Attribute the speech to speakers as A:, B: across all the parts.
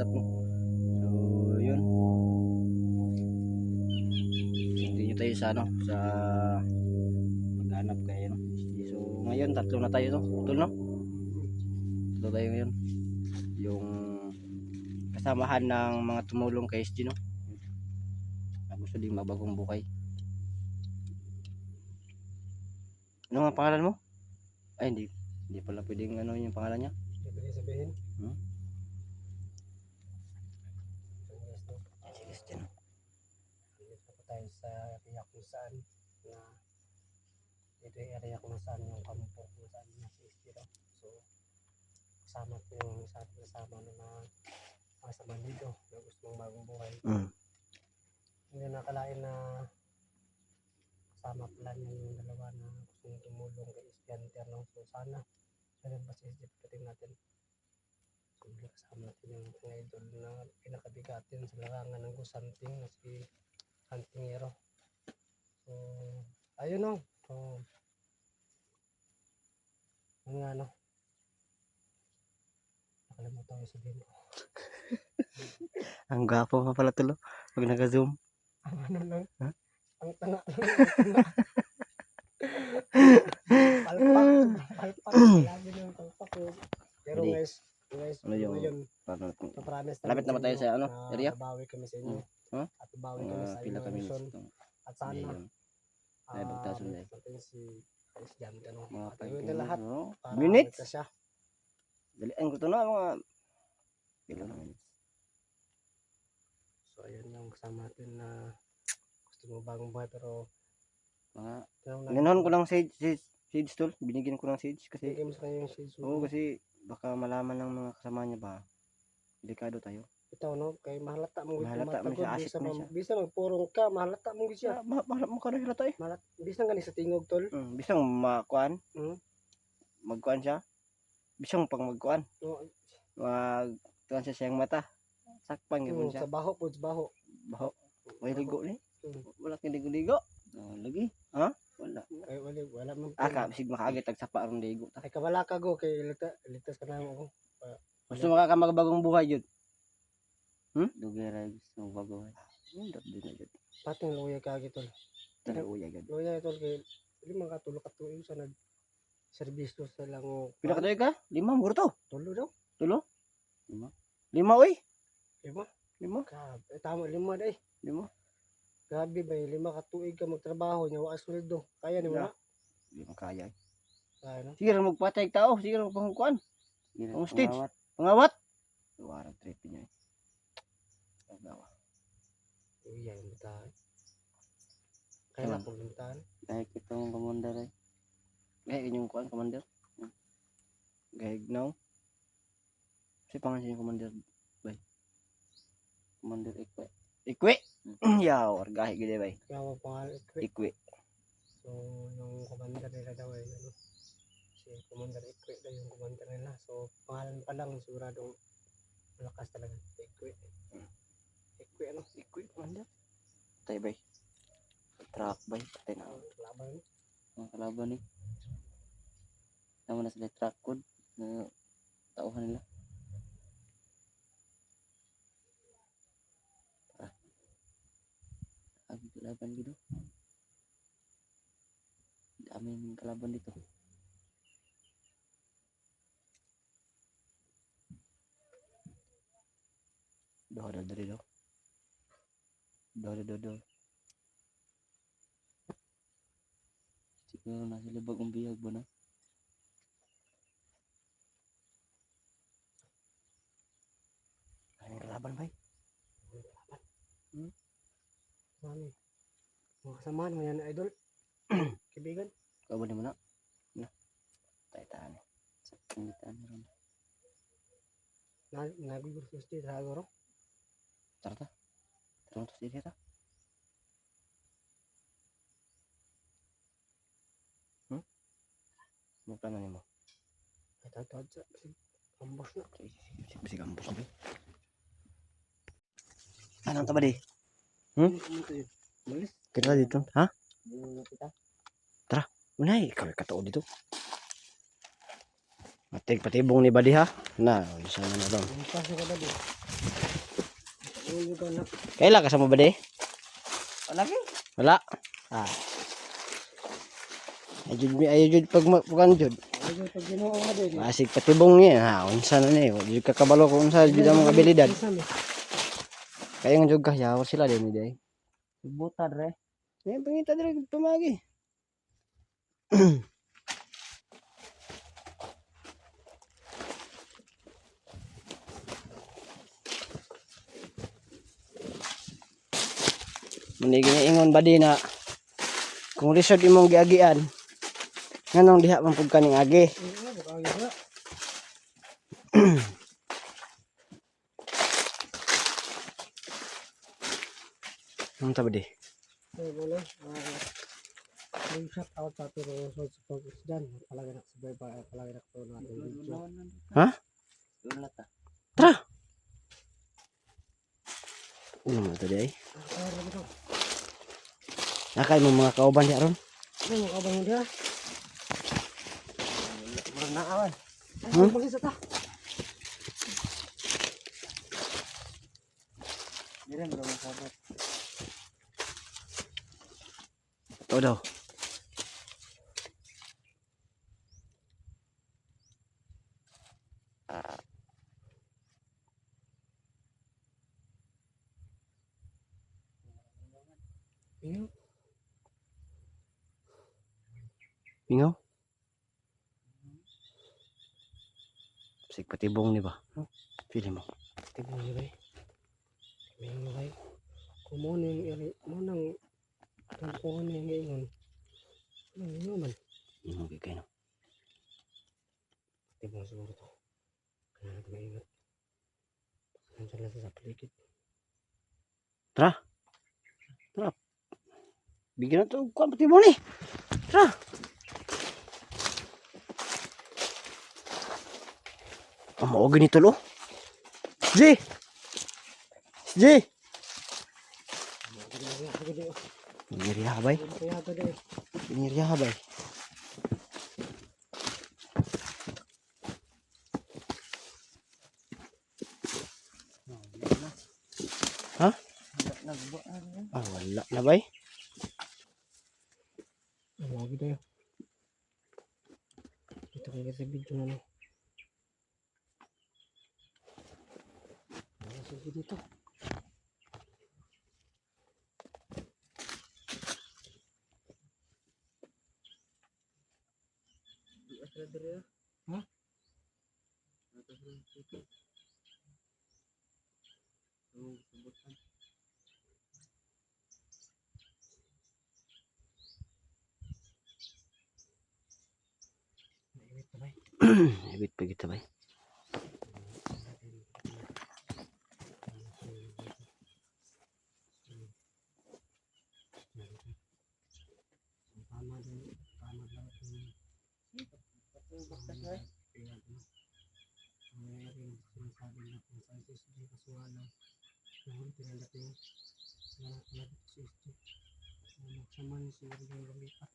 A: WhatsApp mo. So, yun. Continue tayo sa ano, sa maghanap kayo, no? So, ngayon, tatlo na tayo, no? Tol, no? Tatlo tayo ngayon. Yung kasamahan ng mga tumulong kay SG, no? Na gusto din mabagong buhay. Ano nga pangalan mo? Ay, hindi pala pwedeng ano yung pangalan niya.
B: Hindi pwede sabihin.
A: Sige, SG, no?
B: Dito pa tayo sa area kung saan na ito yung area kung saan yung kampo kung saan na si SG daw. So, kasama ko yung sa ating kasama na sa Bandido na gusto mong bagong buhay. Hindi nakalain na kasama pala niya yung dalawa na gusto mong tumulong kay SG Hunter. So, sana siya rin ba si SG pagdating natin. So, kasama natin yung mga idol na pinakabigatin sa larangan ng Ghost Hunting na si Huntingero. So, ayun o. So, ano nga no? Nakalimutan ko sabihin ko.
A: Ang gwapo pa pala tulo pag naka-zoom.
B: Ano lang?
A: Ha?
B: Ang tanga lang. Palpak. Lagi ng palpak. Pero guys,
A: ano yung
B: ngayon,
A: paano natin?
B: so promise
A: Malapit naman tayo sa ano, area?
B: babawi kami sa inyo.
A: Huh?
B: At babawi kami sa
A: Pila
B: inyo.
A: kami
B: Luzon. At sana,
A: ay bagtason na
B: natin si Presidente, ano?
A: mga
B: At gawin na lahat para
A: minutes.
B: magka siya.
A: Dalian ko to na mga pila na minutes.
B: So, ayun yung kasama natin na gusto mo bagong buhay pero
A: Mga
B: tinanong
A: Ginahon ko ng sage tool, binigyan ko ng sage kasi
B: bigay mo sa kanya yung shades.
A: oo, kasi baka malaman ng mga kasama niya ba delikado tayo.
B: Ito no, kay mahalata mo
A: Mahalata mo siya, asik mo siya.
B: bisa magpurong ka, mahalata mo siya.
A: Mahalap mo ka rin hilata eh.
B: Bisa gani sa tingog tol.
A: Bisang makuan.
B: Mm.
A: Magkuan siya. Bisang pag magkuan.
B: No,
A: Magkuan siya siyang mata. Sakpan gyud siya.
B: sa baho po, sa baho.
A: Baho. May ligo ni.
B: Mm.
A: Wala kang ligo-ligo. Lagi. Ha? Wala.
B: Ay wala man.
A: Aka bisig makaagit tag sapa aron ligo ta.
B: Ay kabala ka go kay litas ka na mo.
A: Gusto mo ka magabagong buhay jud. Dugay gusto mo bago. Dot din na jud.
B: Pating luya ka gitol.
A: Tara uya jud.
B: Luya tol kay di man ka tulo ka tuig sa nag serbisyo sa lang o.
A: Pila ka tuig ka? 5 mo to.
B: Tulo daw.
A: Tulo? 5 oy.
B: Lima?
A: 5.
B: Tama 5 day.
A: 5.
B: Grabe ba 5 ka tuig ka magtrabaho nya wa sweldo. Kaya ni mo na?
A: Di mo kaya.
B: Kaya na.
A: Sige ra magpatay tao, sige ra pangkuan. Ang stage. Pangawat. Warang trip niya. Agawa.
B: Uy, yan bitahan. Kaya na pong bitahan.
A: Dahil kitong commander ay. Gaya yung kuan commander. Gaya now. Si pangalan yung commander bay. Commander Ikwe. Ikwe. Yaw, gahi gid bay.
B: Kaya mo pangalan
A: Ikwe.
B: So, yung commander nila daw ay ano, si Commander Ikwe daw yung commander nila. So, pangalan pa lang, siguradong malakas talaga. Ikwe. Ikwe ano?
A: Ikwe commander. Tay bay. Truck bay. Patay na.
B: Laban.
A: Ang kalaban ni. Naman na sila truck code na tauhan nila. Ang kalaban gitu. Daming kalaban dito. Doh dari doh. Doh. Siguro nasa libag ang biyag ba na? Ang kalaban ba?
B: Mami. Mga kasamahan mo yan, idol. Kaibigan.
A: Kaban mo na. Na. Tayo-tayo. Sa pingitan mo rin.
B: Nagugulo sa state, hagoro.
A: Tara ta. Tara to sila ta. Mo plano nimo.
B: Tatawad sa ambos na.
A: Sige ambos na. Anong taba di? Kita dito, ha? Tara, unay, ikaw katao dito. Matig patibong ni Badi ha. Na, isa na doon.
B: Pasok ko na din. Ang juga na.
A: Kaila kasama ba de?
B: Lagi.
A: Wala. Ah. Ayun pag mapukan jud.
B: Ayun pag Ginoo nga din.
A: Masig patibong niya ha. Unsa na ni? Jud ka kabalo kung unsa jud ang mga abilidad. Kaya nga jud kahyaw sila din day.
B: Buta dre.
A: May pangita dire tumagi. Manigi na ingon ba di na kung resort imong giagian nganong diha man pud kaning agi. Ang tabi di.
B: Wala. May shout out sa pero sa pag-isdan. Palagi na sabay pa. Palagi na ko na ating video.
A: Ha? Tara. Ano mo to di ay? Nakay mo mga kauban di aron.
B: Ano mo kabang dia?
A: Murag na awan.
B: Ano mo sa ta? Dire mo mga sabat.
A: Ito daw.
B: Iyo.
A: Ingaw. Sig patibong ni ba? Pili mo.
B: Tibong ni bay. Tibong ni bay. Kumo ning iri mo nang tungkuhan ni ngayon. Ano man?
A: Ingaw kay no.
B: Tibong siguro to. Kaya natin maingat. Nandiyan lang sa paligid.
A: Tara. Tara. Bigyan na to kuan patibong ni. Tara. Mao ganito lo. Ji. Ji. Ngiri habay. Ngiri habay. Ha? Ah, wala na bay.
B: Lagi tayo. Ito kaya sa video na no. Sige dito. Ha?
A: Ibit pa kita bay.
B: Tama din. Tama lang. Mayroon sinasabi na kung sa SSD kasuhala. Noon pinandating na labit sa SSD. Magsaman siguro yung lumipat.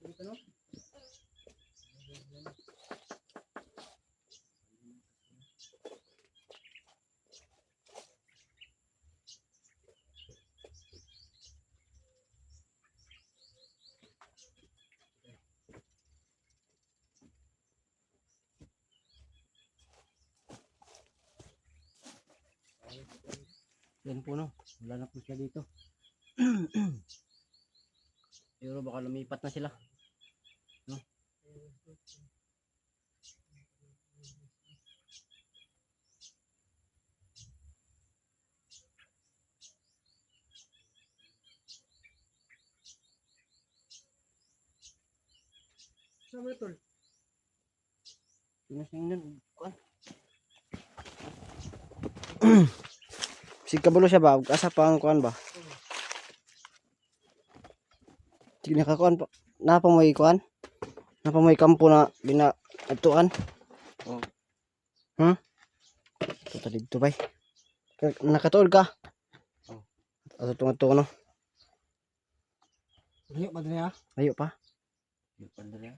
B: Dito no?
A: Yan po no. Wala na po siya dito. Pero baka lumipat na sila. No?
B: Sama ito.
A: Pinasingnan. Kuan. Si kabulo siya ba? Asa pa ang kuan ba? Sige nakakuan pa. Napa mo kuan? Napa mo kampo na binatuan?
B: Oh.
A: Ito dito bay. Nakatuod ka?
B: Oh.
A: Ato tunga no.
B: Layo pa din ha?
A: Ayo pa.
B: Layo pa din ha?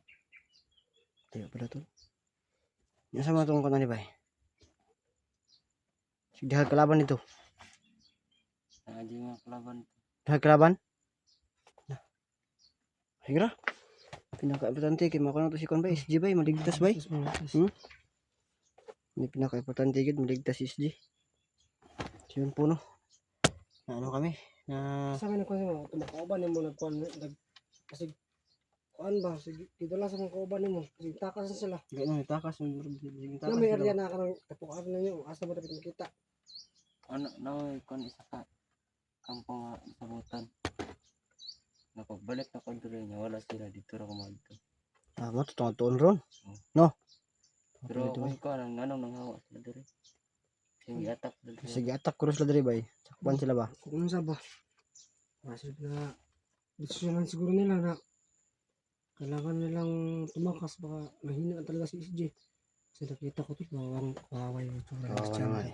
A: Ayo pa dato. Yung sa mga tungkol na ni bay. Sige, dahil kalaban dito.
B: Hindi mga kalaban.
A: Dahil kalaban? Higra. Pinaka-importante kay makuha na to si Kon bay. SG bay, maligtas bay. Ini pinaka-importante gid maligtas si SG. So yun po no. Na ano kami? Na
B: Sa akin ko mo, tumakauban mo nagkuan kasi kuan ba sige dito lang sa mga kauban nimo kasi takas na sila.
A: gano'n takas ng takas.
B: Na may area na kanang tapukan na niyo asa mo dapat makita.
C: Ano na kon isa ka kampong nga sabutan. Napagbalik na ko dito niya wala sila dito ra ko magto.
A: Ah, mo to tuon ron. No.
C: Pero kung ko nang anong nanghawa sila dire. Sige atak dito.
A: Sige, attack cross la diri bay. Sakpan sila ba?
B: Kung sa ba masig na desisyonan siguro nila na kailangan nilang tumakas baka mahina talaga si SJ. Kasi nakita ko to bawang kawaway yung tsura ng
A: Kawawa
B: Christian.
A: naman.